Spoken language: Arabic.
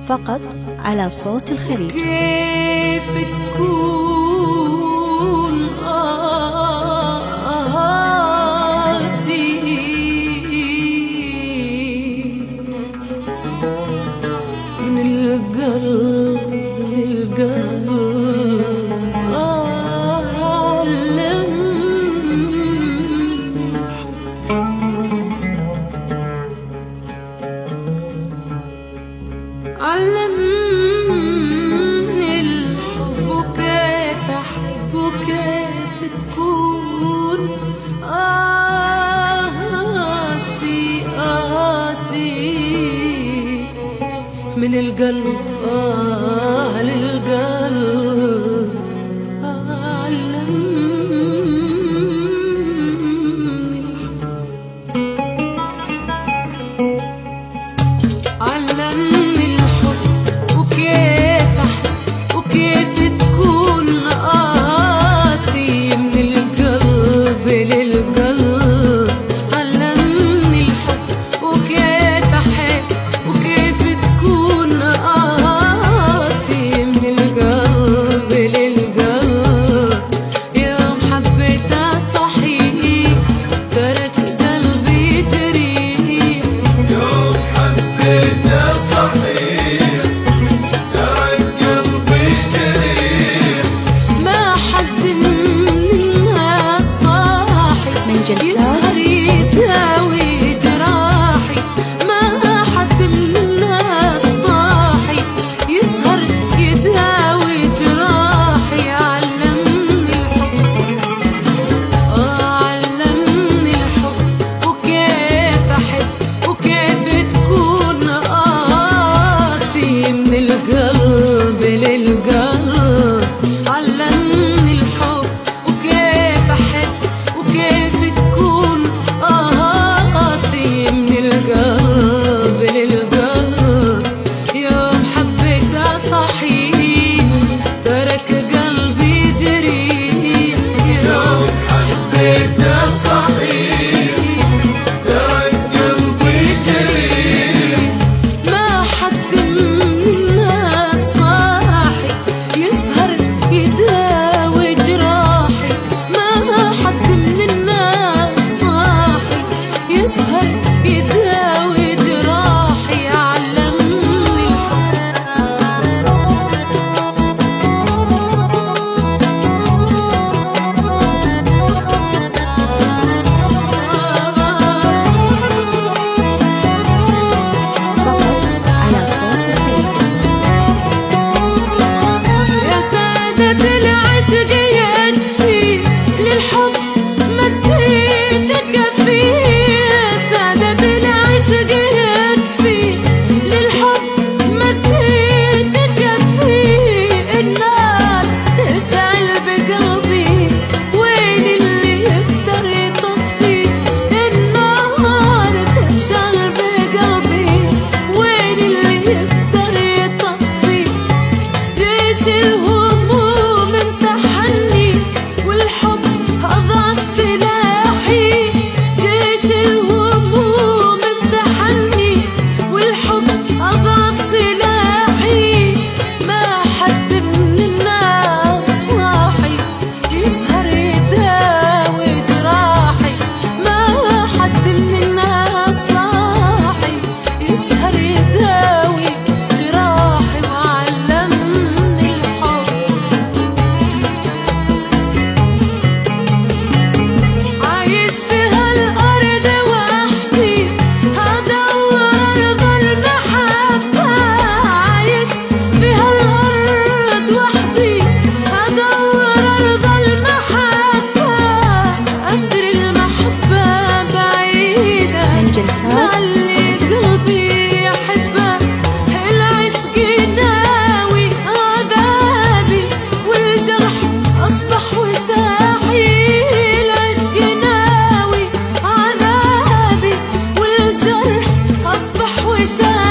فقط على صوت الخليج. كيف تكون آهاتي من القلب للقلب، علمني الحب وكيف أحب وكيف تكون آهاتي من القلب للقلب. علمني الحب وكيف أحب وكيف تكون آهاتي من القلب للقلب. علمني الحب وكيف أحب وكيف تكون آهاتي من القلب للقلب. يوم حبيتها صحيح ترك قلبي جريح، يوم حبيتها صحيح ترك قلبي جريح. ما حد من الناس صاحي يسهر يداوي جراحي. ما حد من الناس صاحي يسهر يداوي جراحي. علمني الحب علمني الحب وكيف أحب وكيف تكون آهاتي من القلب للقلب. علمني الحب وكيف أحب وكيف تكون آهاتي من القلب للقلب. يوم حبيتها صحيح ترك قلبي جريح، يوم حبيتها صحيح ترك قلبي جريح. ما حد من الناس صاحي يسهر يداوي جراحي. ما حد من الناس صاحي يسهر يداوي جراحي. علمني فقط على صوت الخليج. يا سادة العشق يكفي للحب مديت كفي. يا سادة العشق يكفي للحب مديت كفي. النار تشعل بقلبي وين اللي يقدر يطفي. النار تشعل بقلبي وين اللي يقدر يطفي. جيش الهموم امتحني والحب أضعف سلاحي. جيش الهموم امتحني والحب أضعف سلاحي. ما حد من الناس صاحي يسهر يداوي جراحي. ما حد من الناس صاحي يسهر يداوي جراحي. وعلمني الحب عايش في هالأرض وحدي هدور أرض المحبة. عايش في هالأرض وحدي هدور أرض المحبة. أثر المحبة بعيدة من جلسات اللي قلبي يحبه. العشق ناوي عذابي والجرح أصبح وشاحي. العشق ناوي عذابي والجرح أصبح وشاحي.